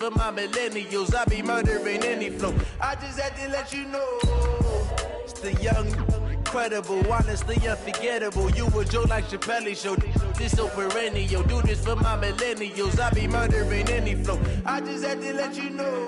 For my millennials, I be murdering any flow. I just had to let you know. It's the young, incredible, honestly unforgettable. You a Joe like Chappelle show. This so perennial. Do this for my millennials. I be murdering any flow. I just had to let you know.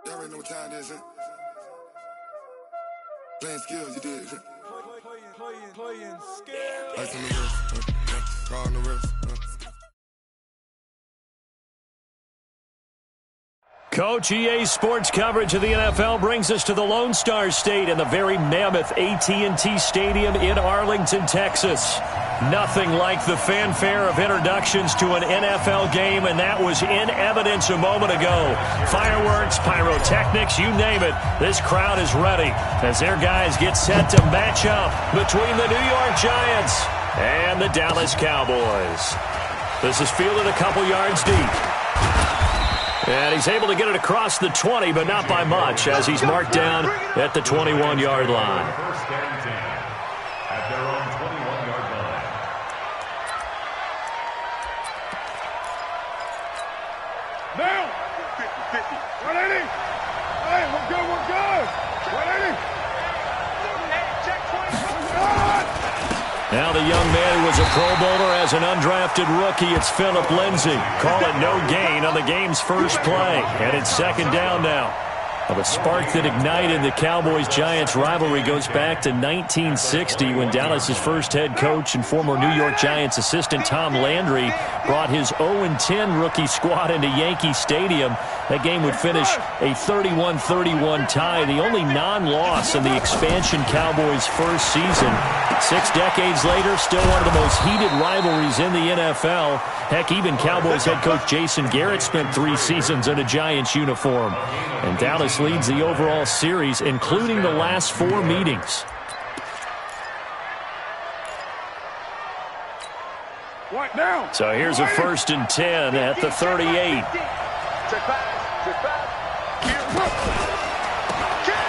Y'all already know what time it is, huh? Playing skills, you did. Playing skills. Ice on the wrist, car on the wrist. Coach, EA Sports coverage of the NFL brings us to the Lone Star State and the very mammoth AT&T Stadium in Arlington, Texas. Nothing like the fanfare of introductions to an NFL game, and that was in evidence a moment ago. Fireworks, pyrotechnics, you name it. This crowd is ready as their guys get set to match up between the New York Giants and the Dallas Cowboys. This is fielded a couple yards deep. And he's able to get it across the 20, but not by much, as he's marked down at the 21-yard line. First and 10 at their own 21-yard line. Now! 50-50. 180. Hey, we're good, we're good. 180. Now the young man who was a Pro Bowler as an undrafted rookie, it's Phillip Lindsay. Call it no gain on the game's first play. And it's second down now. Well, the spark that ignited the Cowboys-Giants rivalry goes back to 1960 when Dallas's first head coach and former New York Giants assistant Tom Landry brought his 0-10 rookie squad into Yankee Stadium. That game would finish a 31-31 tie, the only non-loss in the expansion Cowboys' first season. 6 decades later, still one of the most heated rivalries in the NFL. Heck, even Cowboys head coach Jason Garrett spent 3 seasons in a Giants uniform. And Dallas leads the overall series, including the last 4 meetings. What now? So here's a 1st and 10 at the 38.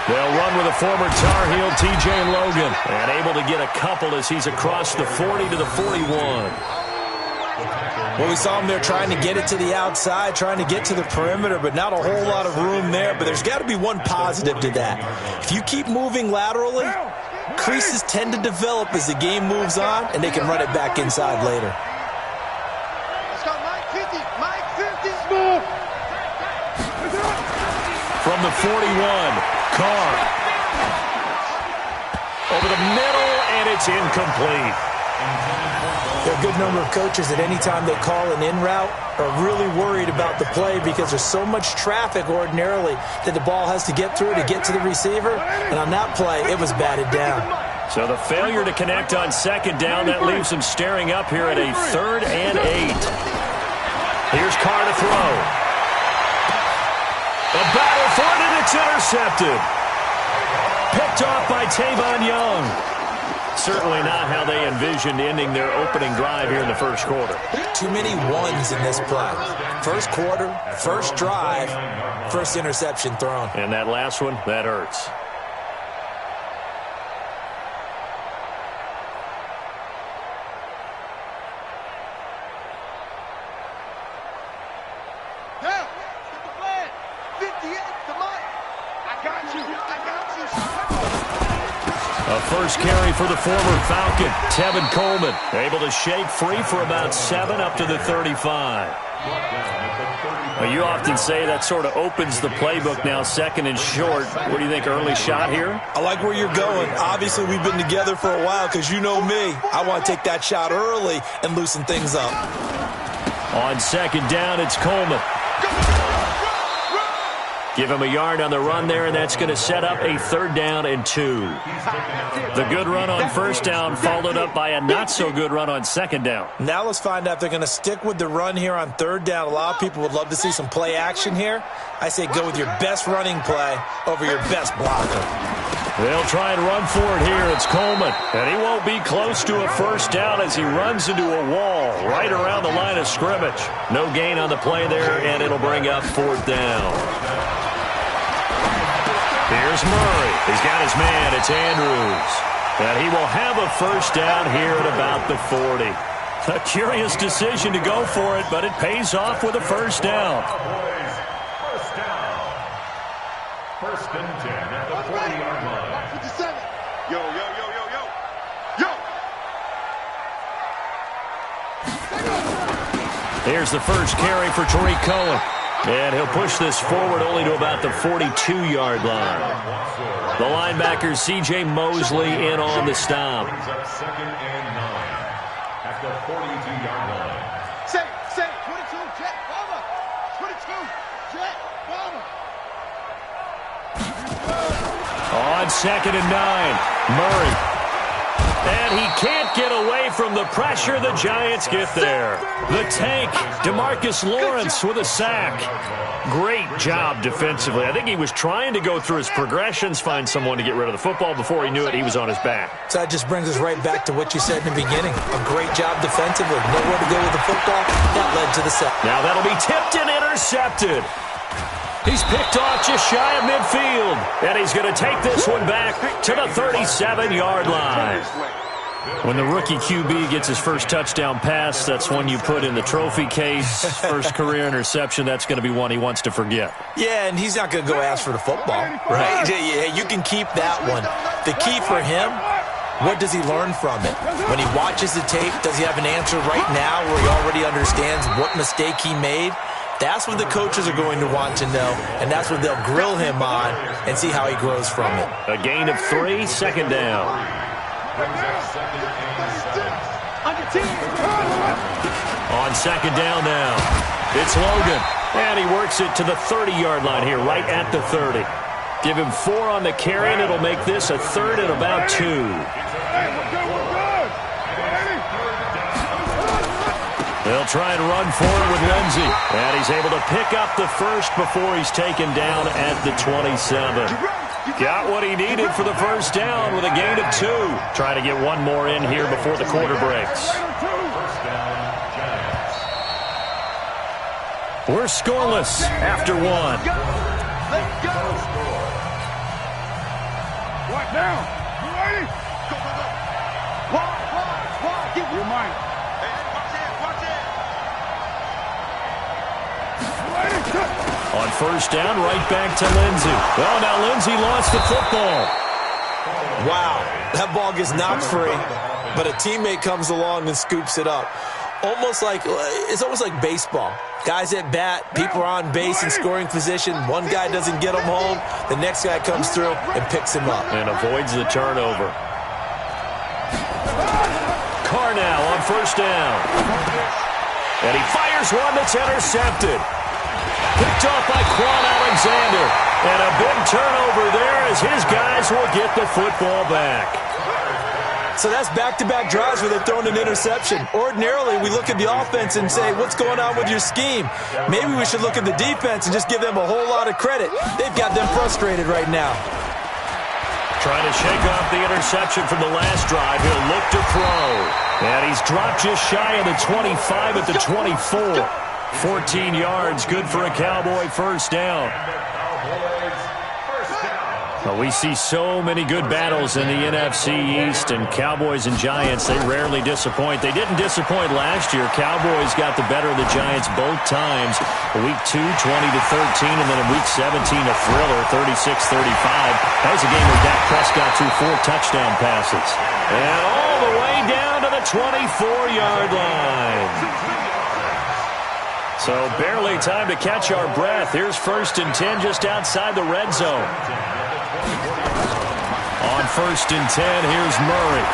They'll run with a former Tar Heel, T.J. Logan, and able to get a couple as he's across the 40 to the 41. Well, we saw him there trying to get it to the outside, trying to get to the perimeter, but not a whole lot of room there. But there's got to be one positive to that. If you keep moving laterally, creases tend to develop as the game moves on, and they can run it back inside later. Let's go, Mike 50. Mike 50. Move. From the 41, Carr. Over the middle, and it's incomplete. There are a good number of coaches that any time they call an in route are really worried about the play because there's so much traffic ordinarily that the ball has to get through to get to the receiver. And on that play, it was batted down. So the failure to connect on second down, that leaves him staring up here at a 3rd and 8. Here's Carr to throw. A battle for it, and it's intercepted. Picked off by Tavon Young. Certainly not how they envisioned ending their opening drive here in the first quarter. Too many ones in this play. First quarter, first drive, first interception thrown. And that last one, that hurts. Down. Get the flag. 58 to Mike. I got you. A first carry for the former Falcon, Tevin Coleman, able to shake free for about 7 up to the 35. Well, you often say that sort of opens the playbook now, 2nd and short. What do you think, early shot here? I like where you're going. Obviously, we've been together for a while because you know me. I want to take that shot early and loosen things up. On 2nd down, it's Coleman. Give him a yard on the run there, and that's going to set up a 3rd down and 2. The good run on 1st down followed up by a not-so-good run on 2nd down. Now let's find out if they're going to stick with the run here on 3rd down. A lot of people would love to see some play action here. I say go with your best running play over your best blocker. They'll try and run for it here. It's Coleman, and he won't be close to a 1st down as he runs into a wall right around the line of scrimmage. No gain on the play there, and it'll bring up 4th down. Here's Murray. He's got his man. It's Andrews. And he will have a 1st down here at about the 40. A curious decision to go for it, but it pays off with a 1st down. 1st down. 1st and 10 at the 40-yard line. Yo, yo, yo, yo, yo. Yo! Here's the first carry for Tariq Cohen. And he'll push this forward only to about the 42-yard line. The linebacker, C.J. Mosley, in on the stop. 2nd and 9 at the 42-yard line. Say, 22, jet, bomber. 22, jet, bomber. On 2nd and 9, Murray. And he can't get away from the pressure. The Giants get there. The tank, DeMarcus Lawrence with a sack. Great job defensively. I think he was trying to go through his progressions, find someone to get rid of the football. Before he knew it, he was on his back. So that just brings us right back to what you said in the beginning. A great job defensively. Nowhere to go with the football. That led to the sack. Now that'll be tipped and intercepted. He's picked off just shy of midfield. And he's going to take this one back to the 37-yard line. When the rookie QB gets his first touchdown pass, that's one you put in the trophy case. First career interception, that's going to be one he wants to forget. Yeah, and he's not going to go ask for the football, right? Yeah, you can keep that one. The key for him, what does he learn from it? When he watches the tape, does he have an answer right now where he already understands what mistake he made? That's what the coaches are going to want to know, and that's what they'll grill him on and see how he grows from it. A gain of 3, 2nd down. On 2nd down now, it's Logan, and he works it to the 30-yard line here, right at the 30. Give him 4 on the carry, and it'll make this a 3rd and about 2. They'll try and run for it with Lindsey, and he's able to pick up the 1st before he's taken down at the 27. Got what he needed for the 1st down with a gain of 2. Trying to get one more in here before the quarter breaks. We're scoreless after 1. Let's go. What now? You ready? Go, go, go. Why? Give your mind. Hey, watch it. On 1st down, right back to Lindsey. Well, now Lindsey lost the football. Wow, that ball gets knocked free, but a teammate comes along and scoops it up. It's almost like baseball. Guys at bat, people are on base in scoring position. One guy doesn't get him home. The next guy comes through and picks him up. And avoids the turnover. Carr now on 1st down. And he fires one that's intercepted. Picked off by Quan Alexander. And a big turnover there as his guys will get the football back. So that's back-to-back drives where they're throwing an interception. Ordinarily, we look at the offense and say, what's going on with your scheme? Maybe we should look at the defense and just give them a whole lot of credit. They've got them frustrated right now. Trying to shake off the interception from the last drive. He'll look to throw. And he's dropped just shy of the 25 at the 24. 14 yards, good for a Cowboy 1st down. Well, we see so many good battles in the NFC East, and Cowboys and Giants, they rarely disappoint. They didn't disappoint last year. Cowboys got the better of the Giants both times. Week 2, 20-13, and then in Week 17, a thriller, 36-35. That was a game where Dak Prescott threw 4 touchdown passes. And all the way down to the 24-yard line. So barely time to catch our breath. Here's 1st and 10 just outside the red zone. On 1st and 10, here's Murray.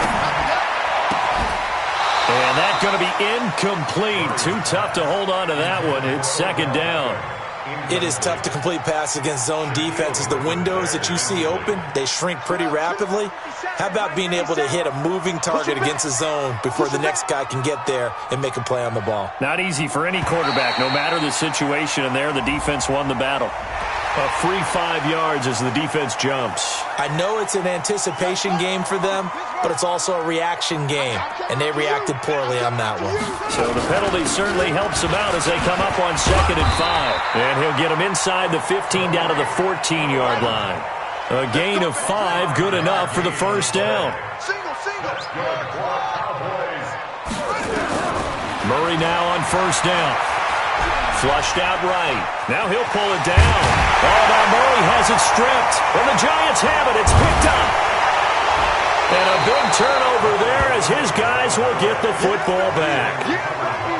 And that's going to be incomplete. Too tough to hold on to that one. It's 2nd down. It is tough to complete passes against zone defenses. The windows that you see open, they shrink pretty rapidly. How about being able to hit a moving target against a zone before the next guy can get there and make a play on the ball? Not easy for any quarterback, no matter the situation, and there the defense won the battle. A free 5 yards as the defense jumps. I know it's an anticipation game for them, but it's also a reaction game, and they reacted poorly on that one. So the penalty certainly helps them out as they come up on 2nd and 5. And he'll get them inside the 15 down to the 14-yard line. A gain of 5, good enough for the first down. Murray now on first down. Flushed out right. Now he'll pull it down. Oh, now Murray has it stripped. And the Giants have it. It's picked up. And a big turnover there as his guys will get the football back.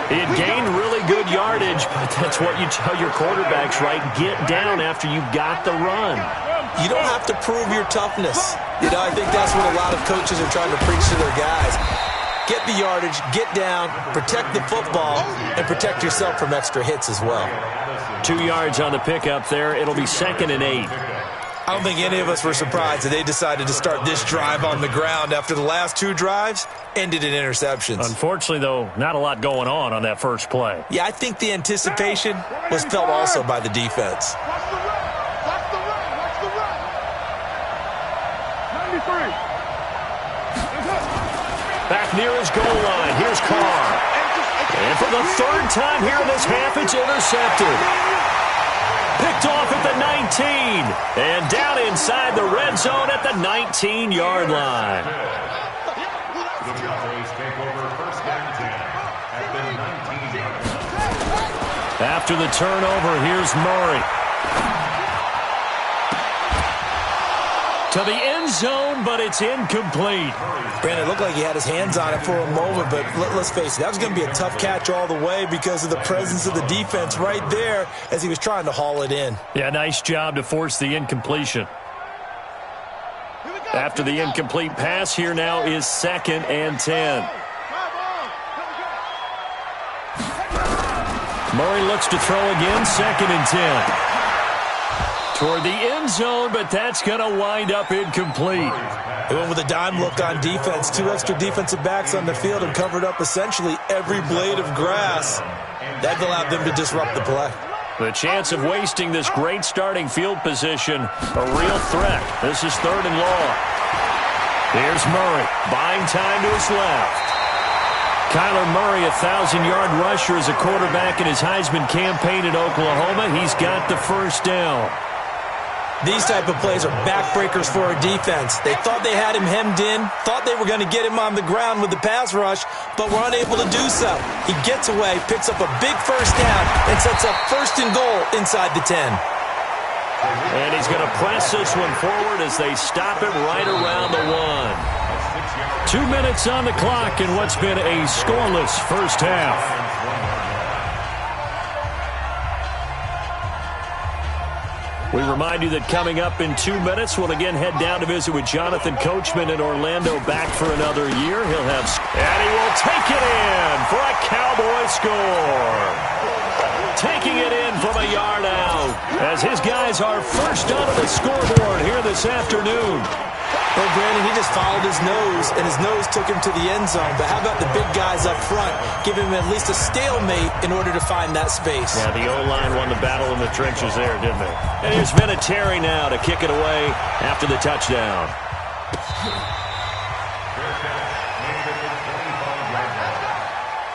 He had gained really good yardage, but that's what you tell your quarterbacks, right? Get down after you got the run. You don't have to prove your toughness. You know, I think that's what a lot of coaches are trying to preach to their guys. Get the yardage, get down, protect the football, and protect yourself from extra hits as well. 2 yards on the pickup there. It'll be 2nd and 8. I don't think any of us were surprised that they decided to start this drive on the ground after the last 2 drives ended in interceptions. Unfortunately, though, not a lot going on that first play. Yeah, I think the anticipation was felt also by the defense. Watch the run. 93. Back near his goal line. Here's Carr. And for the 3rd time here in this half, it's intercepted. Picked off at the 19. And down inside the red zone at the 19-yard line. The Cowboys take over 1st and 10 at the 19-yard line. After the turnover, here's Murray. To the end zone, but it's incomplete. Brandon, it looked like he had his hands on it for a moment, but let's face it, that was going to be a tough catch all the way because of the presence of the defense right there as he was trying to haul it in. Yeah, nice job to force the incompletion. After the incomplete pass, here now is 2nd and 10. Murray looks to throw again, 2nd and 10. Toward the end zone, but that's going to wind up incomplete. They went with a dime look on defense. 2 extra defensive backs on the field and covered up essentially every blade of grass. That allowed them to disrupt the play. The chance of wasting this great starting field position, a real threat. This is 3rd and long. Here's Murray, buying time to his left. Kyler Murray, a 1,000-yard rusher as a quarterback in his Heisman campaign at Oklahoma. He's got the first down. These type of plays are backbreakers for a defense. They thought they had him hemmed in, thought they were going to get him on the ground with the pass rush, but were unable to do so. He gets away, picks up a big first down, and sets up 1st and goal inside the 10. And he's going to press this one forward as they stop it right around the 1. 2 minutes on the clock in what's been a scoreless first half. We remind you that coming up in 2 minutes, we'll again head down to visit with Jonathan Coachman in Orlando, back for another year. He'll have, and he will take it in for a Cowboy score. Taking it in from a yard out as his guys are first onto the scoreboard here this afternoon. Well, Brandon, he just followed his nose, and his nose took him to the end zone. But how about the big guys up front? Give him at least a stalemate in order to find that space. Yeah, the O-line won the battle in the trenches there, didn't they? And here's Vinatieri now to kick it away after the touchdown.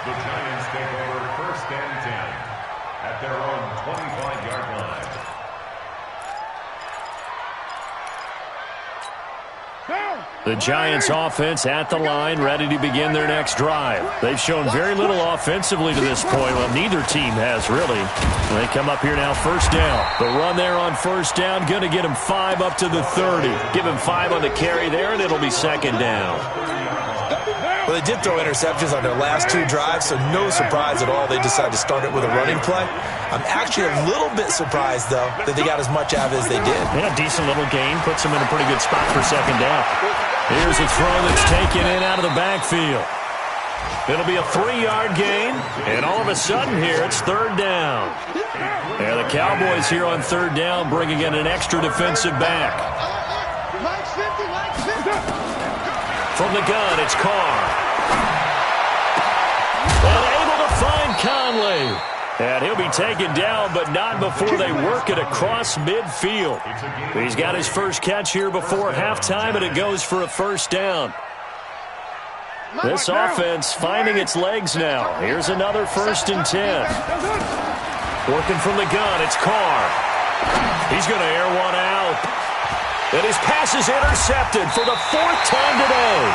The Giants take over 1st and 10 at their own 25-yard line. The Giants offense at the line, ready to begin their next drive. They've shown very little offensively to this point. Well, neither team has really. They come up here now, first down. The run there on first down, going to get him 5 up to the 30. Give him 5 on the carry there, and it'll be 2nd down. Well, they did throw interceptions on their last 2 drives, so no surprise at all they decided to start it with a running play. I'm actually a little bit surprised, though, that they got as much out of it as they did. Yeah, decent little gain. Puts them in a pretty good spot for 2nd down. Here's a throw that's taken in out of the backfield. It'll be a 3-yard gain, and all of a sudden here it's third down. And the Cowboys here on third down bringing in an extra defensive back. From the gun, it's Carr. And able to find Conley. And he'll be taken down, but not before they work it across midfield. He's got his first catch here before halftime, and it goes for a first down. This offense finding its legs now. Here's another 1st and 10. Working from the gun, it's Carr. He's going to air one out. And his pass is intercepted for the 4th time today.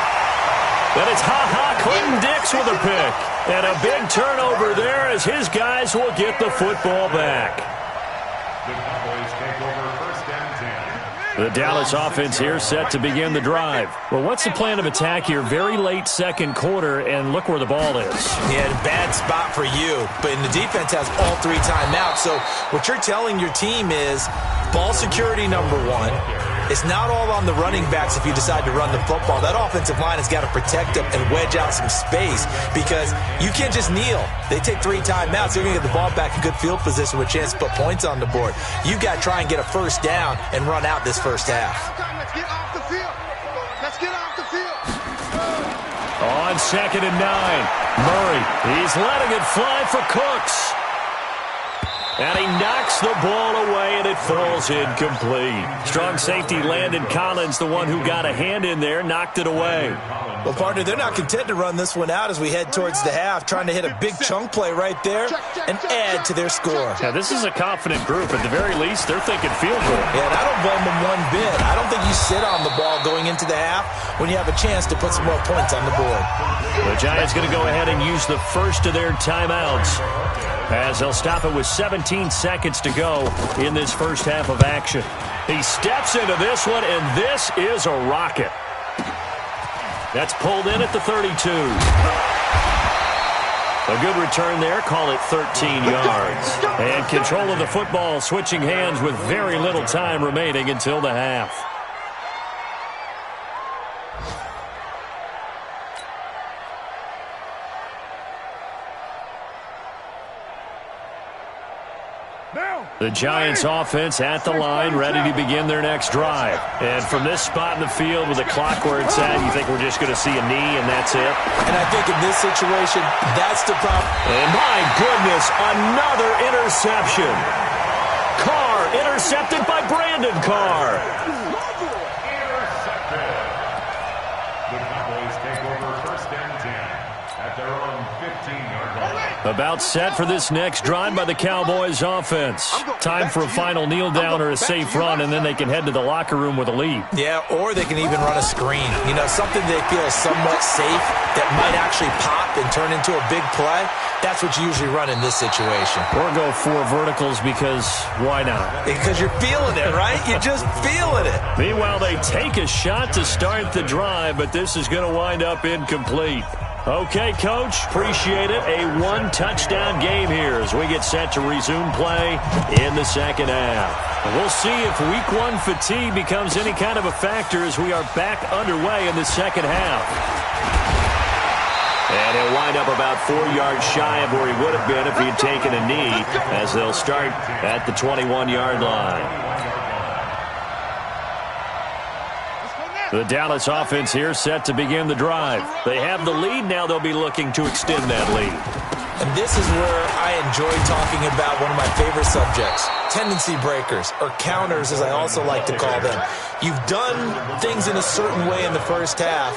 And it's Clinton Dix with a pick. And a big turnover there as his guys will get the football back. The Cowboys take over 1st and 10. The Dallas offense here set to begin the drive. Well, what's the plan of attack here? Very late second quarter, and look where the ball is. Yeah, bad spot for you. But the defense has all 3 timeouts. So what you're telling your team is ball security number 1. It's not all on the running backs if you decide to run the football. That offensive line has got to protect them and wedge out some space because you can't just kneel. They take 3 timeouts. They're going to get the ball back in good field position with a chance to put points on the board. You've got to try and get a first down and run out this first half. Let's get off the field. Let's get off the field. On 2nd and 9, Murray. He's letting it fly for Cooks. And he knocks the ball away, and it falls incomplete. Strong safety Landon Collins, the one who got a hand in there, knocked it away. Well, partner, they're not content to run this one out as we head towards the half, trying to hit a big chunk play right there and add to their score. Now, this is a confident group. At the very least, they're thinking field goal. Yeah, and I don't blame them one bit. I don't think you sit on the ball going into the half when you have a chance to put some more points on the board. The Giants going to go ahead and use the first of their timeouts as they'll stop it with 17 seconds to go in this first half of action. He steps into this one, and this is a rocket. That's pulled in at the 32. A good return there, call it 13 yards. And control of the football switching hands with very little time remaining until the half. The Giants offense at the line, ready to begin their next drive. And from this spot in the field with the clock where it's at, you think we're just going to see a knee and that's it? And I think in this situation, that's the problem. And my goodness, another interception. Carr intercepted by Brandon Carr. Intercepted. The Cowboys take over 1st and 10 at their own 15-yard line. About set for this next drive by the Cowboys offense. Time for a final kneel down or a safe run, and then they can head to the locker room with a lead. Yeah, or they can even run a screen. You know, something they feel is somewhat safe that might actually pop and turn into a big play. That's what you usually run in this situation. Or go 4 verticals because why not? Because you're feeling it, right? You're just feeling it. Meanwhile, they take a shot to start the drive, but this is going to wind up incomplete. Okay, Coach, appreciate it. A 1-touchdown game here as we get set to resume play in the second half. We'll see if Week 1 fatigue becomes any kind of a factor as we are back underway in the second half. And he'll wind up about 4 yards shy of where he would have been if he had taken a knee as they'll start at the 21-yard line. The Dallas offense here set to begin the drive. They have the lead. Now they'll be looking to extend that lead. And this is where I enjoy talking about one of my favorite subjects, tendency breakers, or counters as I also like to call them. You've done things in a certain way in the first half,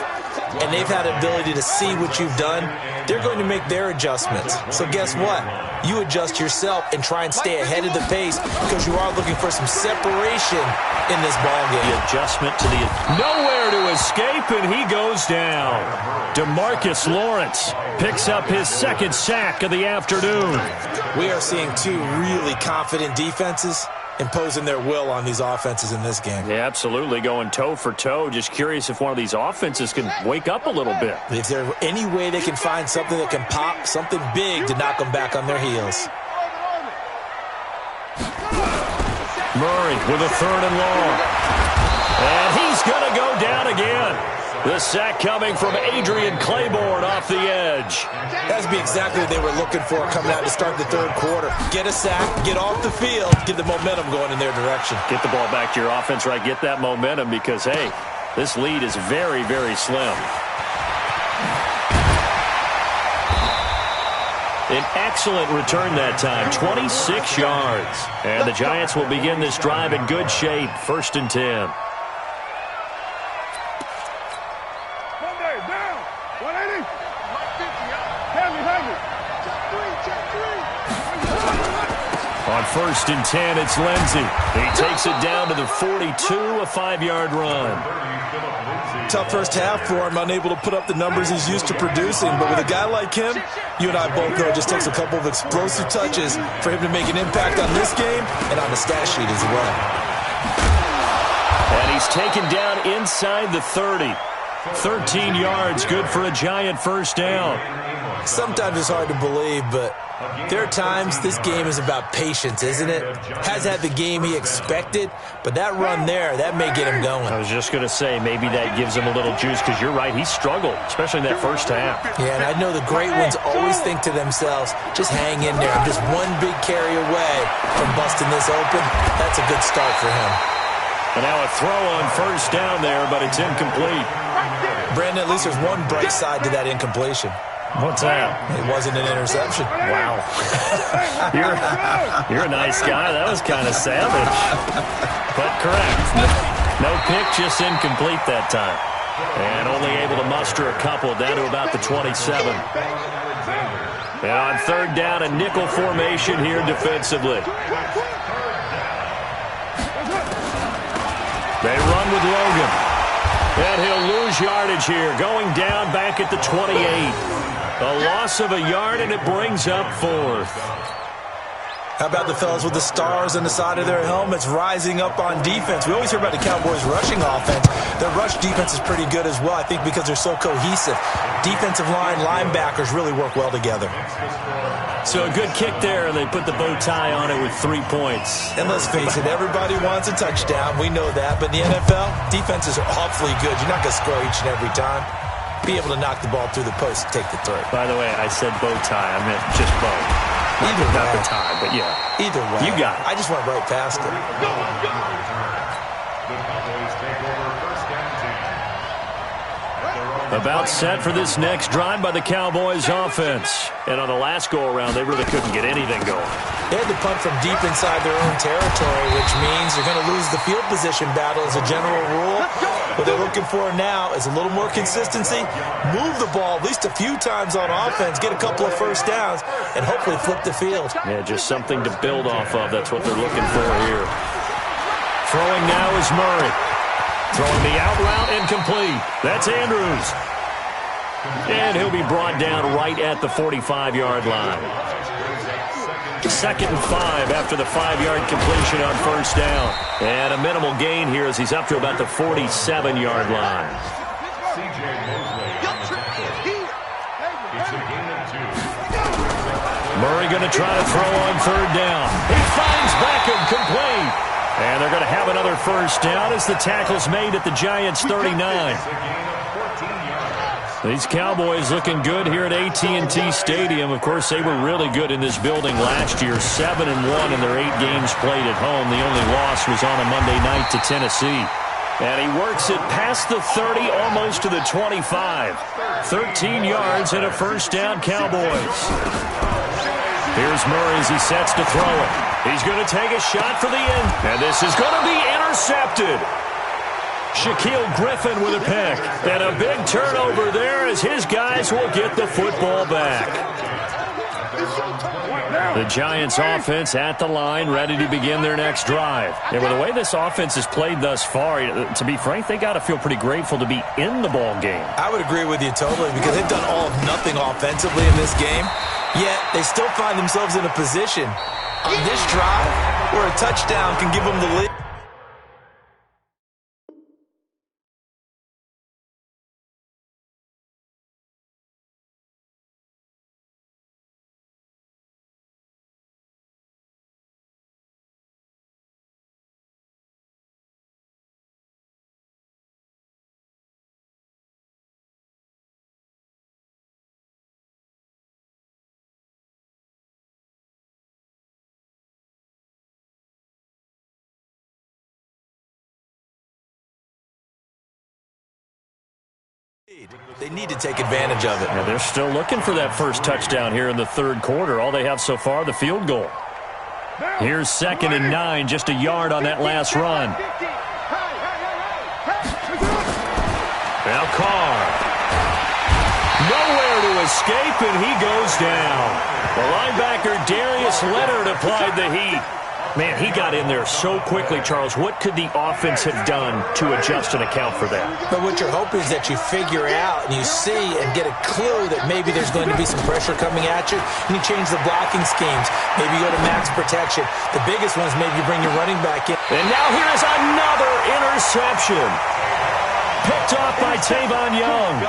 and they've had the ability to see what you've done. They're going to make their adjustments. So guess what? You adjust yourself and try and stay ahead of the pace because you are looking for some separation in this ball game. The adjustment to the nowhere to escape, and he goes down. DeMarcus Lawrence picks up his second sack of the afternoon. We are seeing 2 really confident defenses imposing their will on these offenses in this game. Yeah, absolutely, going toe for toe. Just curious if one of these offenses can wake up a little bit. If there's any way they can find something that can pop, something big to knock them back on their heels. Murray with a 3rd and long. And he's going to go down again. The sack coming from Adrian Claiborne off the edge. That's be exactly what they were looking for coming out to start the third quarter. Get a sack, get off the field, get the momentum going in their direction. Get the ball back to your offense, right? Get that momentum because, hey, this lead is very, very slim. An excellent return that time, 26 yards. And the Giants will begin this drive in good shape, 1st and 10. On 1st and 10, it's Lindsey. He takes it down to the 42, a 5-yard run. Tough first half for him, unable to put up the numbers he's used to producing. But with a guy like him, you and I both know it just takes a couple of explosive touches for him to make an impact on this game and on the stat sheet as well. And he's taken down inside the 30. 13 yards, good for a Giant first down. Sometimes it's hard to believe, but there are times this game is about patience, isn't it? Has had the game he expected, but that run there, that may get him going. I was just going to say, maybe that gives him a little juice, because you're right, he struggled, especially in that first half. Yeah, and I know the great ones always think to themselves, just hang in there. I'm just one big carry away from busting this open. That's a good start for him. And now a throw on first down there, but it's incomplete. Brandon, at least there's one bright side to that incompletion. What's that? It wasn't an interception. Wow. You're a nice guy. That was kind of savage. But correct. No pick, just incomplete that time. And only able to muster a couple down to about the 27. And on 3rd down, a nickel formation here defensively. They run with Logan. And he'll lose yardage here, going down back at the 28. A loss of a yard, and it brings up 4th. How about the fellas with the stars on the side of their helmets rising up on defense? We always hear about the Cowboys' rushing offense. Their rush defense is pretty good as well, I think, because they're so cohesive. Defensive line, linebackers really work well together. So a good kick there, and they put the bow tie on it with 3 points. And let's face it, everybody wants a touchdown. We know that. But in the NFL, defenses are awfully good. You're not going to score each and every time. Be able to knock the ball through the post and take the throw. By the way, I said bow tie. I meant just bow. Either way. Not the tie, but yeah. Either way. You got it. I just went right past it. The Cowboys take over 1st and 10. About set for this next drive by the Cowboys offense. And on the last go-around, they really couldn't get anything going. They had to punt from deep inside their own territory, which means they're going to lose the field position battle as a general rule. What they're looking for now is a little more consistency, move the ball at least a few times on offense, get a couple of first downs, and hopefully flip the field. Yeah, just something to build off of. That's what they're looking for here. Throwing now is Murray. Throwing the out route, incomplete. That's Andrews. And he'll be brought down right at the 45-yard line. 2nd and 5 after the 5-yard completion on first down. And a minimal gain here as he's up to about the 47-yard line. C.J. Mosley on the tackle. It's a gain of 2. Murray going to try to throw on 3rd down. He finds Beckham, complete. And they're going to have another first down as the tackle's made at the Giants' 39. It's a gain of 14 yards. These Cowboys looking good here at AT&T Stadium. Of course, they were really good in this building last year, 7-1 in their 8 games played at home. The only loss was on a Monday night to Tennessee. And he works it past the 30, almost to the 25. 13 yards and a first down, Cowboys. Here's Murray as he sets to throw it. He's going to take a shot for the end. And this is going to be intercepted. Shaquille Griffin with a pick. And a big turnover there as his guys will get the football back. The Giants offense at the line, ready to begin their next drive. And with the way this offense has played thus far, to be frank, they got to feel pretty grateful to be in the ball game. I would agree with you totally because they've done all of nothing offensively in this game. Yet they still find themselves in a position on this drive where a touchdown can give them the lead. They need to take advantage of it. Yeah, they're still looking for that first touchdown here in the third quarter. All they have so far, the field goal. Here's 2nd and 9, just a yard on that last run. Now Carr. Nowhere to escape, and he goes down. The linebacker, Darius Leonard, applied the heat. Man, he got in there so quickly, Charles. What could the offense have done to adjust and account for that? But what you're hoping is that you figure out and you see and get a clue that maybe there's going to be some pressure coming at you, and you change the blocking schemes. Maybe you go to max protection. The biggest one is maybe you bring your running back in. And now here is another interception. Picked off by Tavon Young.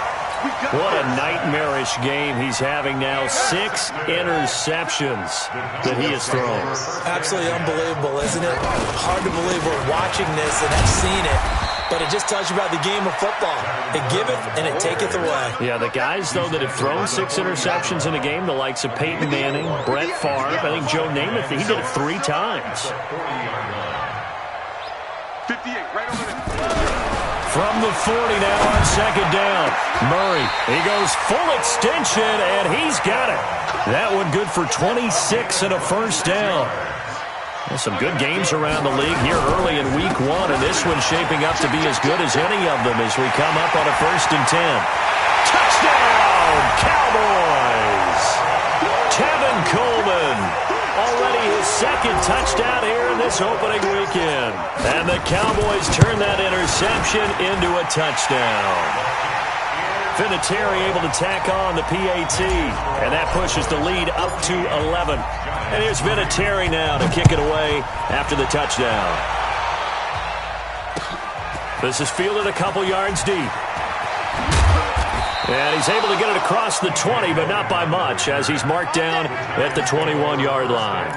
What a nightmarish game he's having now. 6 interceptions that he has thrown. Absolutely unbelievable, isn't it? Hard to believe we're watching this and have seen it, but it just tells you about the game of football. It giveth and it taketh away. Yeah, the guys, though, that have thrown 6 interceptions in a game, the likes of Peyton Manning, Brett Favre, I think Joe Namath, he did it 3 times. 58, right over there. From the 40 now on 2nd down. Murray, he goes full extension, and he's got it. That one good for 26 and a first down. There's some good games around the league here early in week 1, and this one's shaping up to be as good as any of them as we come up on a 1st and 10. Touchdown, Cowboys! Tevin Coleman. Already his 2nd touchdown here in this opening weekend. And the Cowboys turn that interception into a touchdown. Vinatieri able to tack on the PAT, and that pushes the lead up to 11. And here's Vinatieri now to kick it away after the touchdown. This is fielded a couple yards deep. And he's able to get it across the 20, but not by much, as he's marked down at the 21-yard line.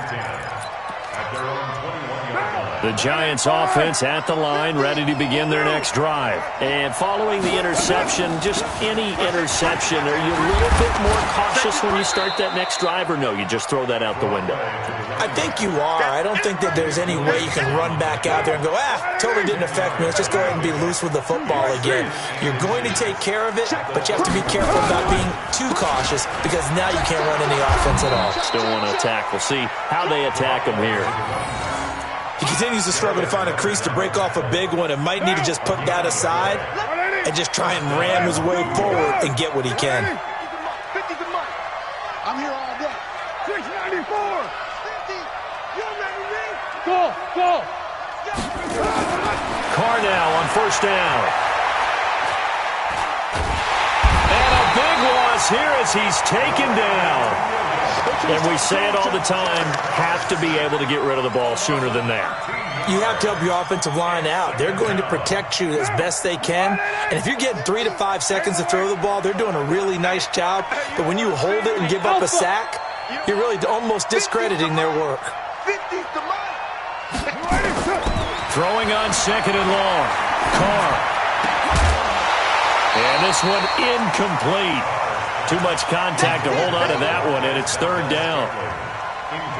The Giants offense at the line, ready to begin their next drive. And following the interception, just any interception, are you a little bit more cautious when you start that next drive, or no, you just throw that out the window? I think you are. I don't think that there's any way you can run back out there and go, totally didn't affect me. Let's just go ahead and be loose with the football again. You're going to take care of it, but you have to be careful about being too cautious because now you can't run any offense at all. Still want to attack. We'll see how they attack him here. He continues to struggle to find a crease to break off a big one and might need to just put that aside and just try and ram his way forward and get what he can. 50 the money. I'm here all day. 694. 50. You ready, me? Go. Carr now on 1st down. And a big loss here as he's taken down. And we say it all the time, have to be able to get rid of the ball sooner than that. You have to help your offensive line out. They're going to protect you as best they can. And if you're getting 3 to 5 seconds to throw the ball, they're doing a really nice job. But when you hold it and give up a sack, you're really almost discrediting their work. Throwing on 2nd and long. Carr. And this one incomplete. Too much contact to hold on to that one, and it's 3rd down.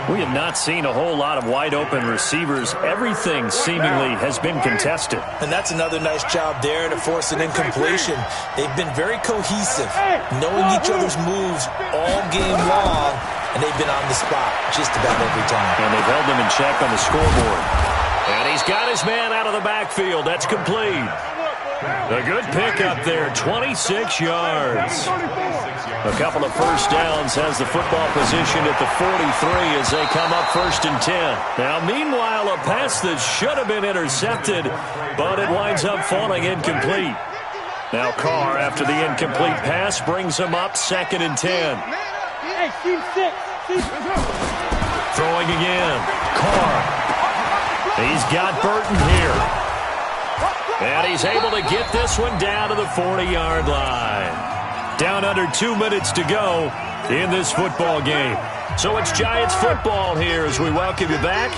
We have not seen a whole lot of wide-open receivers. Everything seemingly has been contested. And that's another nice job there to force an incompletion. They've been very cohesive, knowing each other's moves all game long, and they've been on the spot just about every time. And they've held them in check on the scoreboard. And he's got his man out of the backfield. That's complete. A good pickup there, 26 yards. A couple of first downs has the football position at the 43 as they come up 1st and 10. Now, meanwhile, a pass that should have been intercepted, but it winds up falling incomplete. Now Carr, after the incomplete pass, brings him up 2nd and 10. Throwing again. Carr. He's got Burton here. And he's able to get this one down to the 40-yard line. Down under 2 minutes to go in this football game. So it's Giants football here as we welcome you back.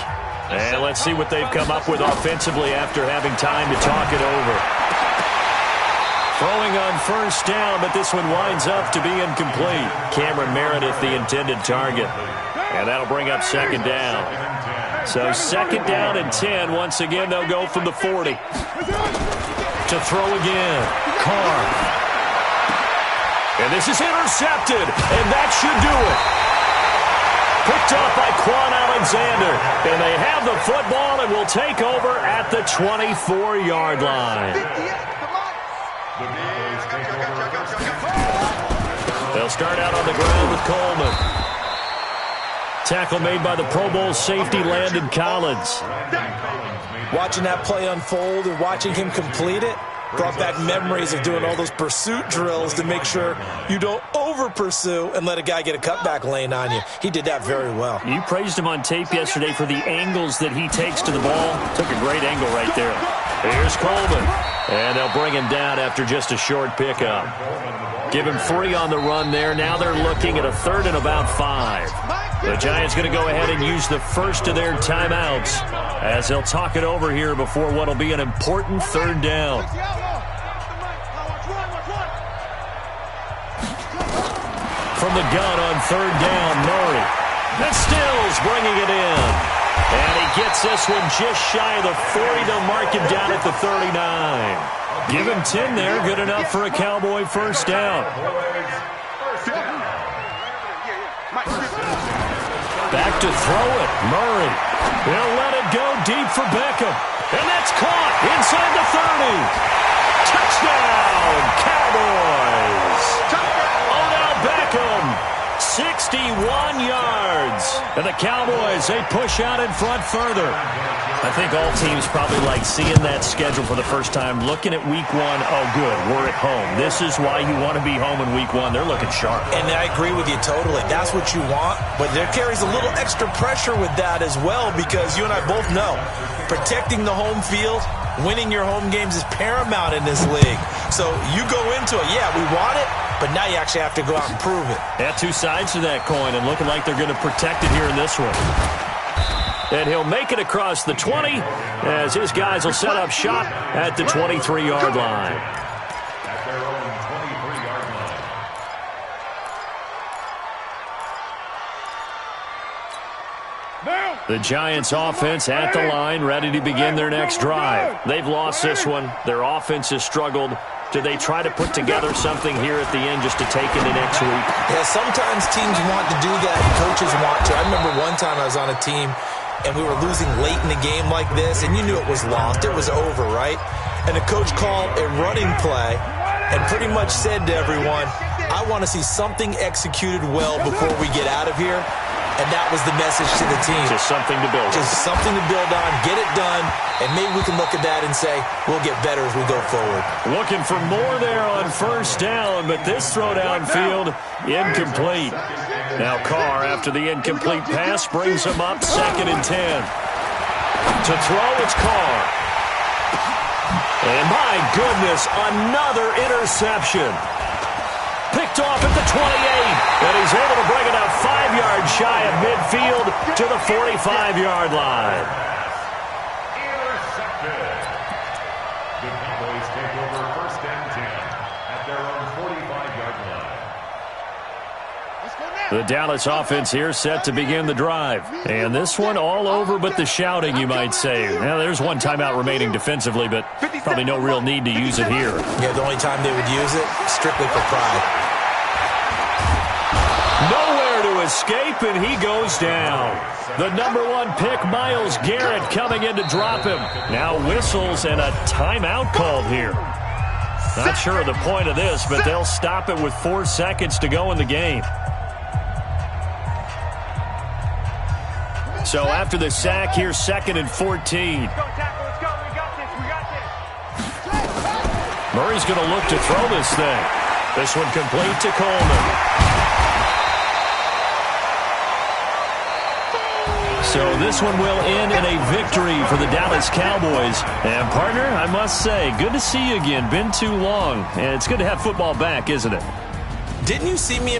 And let's see what they've come up with offensively after having time to talk it over. Throwing on 1st down, but this one winds up to be incomplete. Cameron Meredith, the intended target. And that'll bring up 2nd down. So 2nd down and 10. Once again, they'll go from the 40. To throw again. Carr. And this is intercepted, and that should do it. Picked up by Quan Alexander, and they have the football and will take over at the 24-yard line. They'll start out on the ground with Coleman. Tackle made by the Pro Bowl safety Landon Collins. Watching that play unfold and watching him complete it brought back memories of doing all those pursuit drills to make sure you don't over-pursue and let a guy get a cutback lane on you. He did that very well. You praised him on tape yesterday for the angles that he takes to the ball. Took a great angle right there. Here's Coleman. And they'll bring him down after just a short pickup. Give him 3 on the run there. Now they're looking at a 3rd and about 5. The Giants going to go ahead and use the first of their timeouts as they'll talk it over here before what will be an important 3rd down. From the gun on 3rd down, Murray. And Stills bringing it in. And he gets this one just shy of the 40. They'll mark him down at the 39. Give him 10 there. Good enough for a Cowboy first down. Back to throw it. Murray. He'll let it go deep for Beckham. And that's caught inside the 30. Touchdown, Cowboys. Odell Beckham, 61 yards. And the Cowboys, they push out in front further. I think all teams probably like seeing that schedule for the first time, looking at week 1. Oh, good, we're at home. This is why you want to be home in week 1. They're looking sharp. And I agree with you totally. That's what you want. But there carries a little extra pressure with that as well, because you and I both know protecting the home field, winning your home games is paramount in this league. So you go into it, yeah, we want it, but now you actually have to go out and prove it. Yeah, 2 sides to that coin, and looking like they're going to protect it here in this one. And he'll make it across the 20 as his guys will set up shop at the 23-yard line. At their own 23-yard line. The Giants offense at the line, ready to begin their next drive. They've lost this one. Their offense has struggled. Do they try to put together something here at the end just to take into next week? Yeah, sometimes teams want to do that. Coaches want to. I remember one time I was on a team and we were losing late in the game like this, and you knew it was lost. It was over, right? And the coach called a running play and pretty much said to everyone, I want to see something executed well before we get out of here. And that was the message to the team. Just something to build on. Just something to build on, get it done, and maybe we can look at that and say, we'll get better as we go forward. Looking for more there on first down, but this throw downfield, incomplete. Now Carr, after the incomplete pass, brings him up 2nd and 10. To throw, it's Carr. And my goodness, another interception. Picked off at the 28, and he's able to bring it up 5 yards shy of midfield to the 45-yard line. Intercepted. The Cowboys take over 1st and 10 at their own 45-yard line. The Dallas offense here set to begin the drive. And this one all over but the shouting, you might say. Now, there's one timeout remaining defensively, but probably no real need to use it here. Yeah, the only time they would use it, strictly for pride. Nowhere to escape, and he goes down. The #1 pick, Myles Garrett, coming in to drop him. Now whistles and a timeout called here. Not sure of the point of this, but they'll stop it with 4 seconds to go in the game. So after the sack, here's 2nd and 14. Murray's going to look to throw this thing. This one complete to Coleman. So this one will end in a victory for the Dallas Cowboys. And, partner, I must say, good to see you again. Been too long. And it's good to have football back, isn't it? Didn't you see me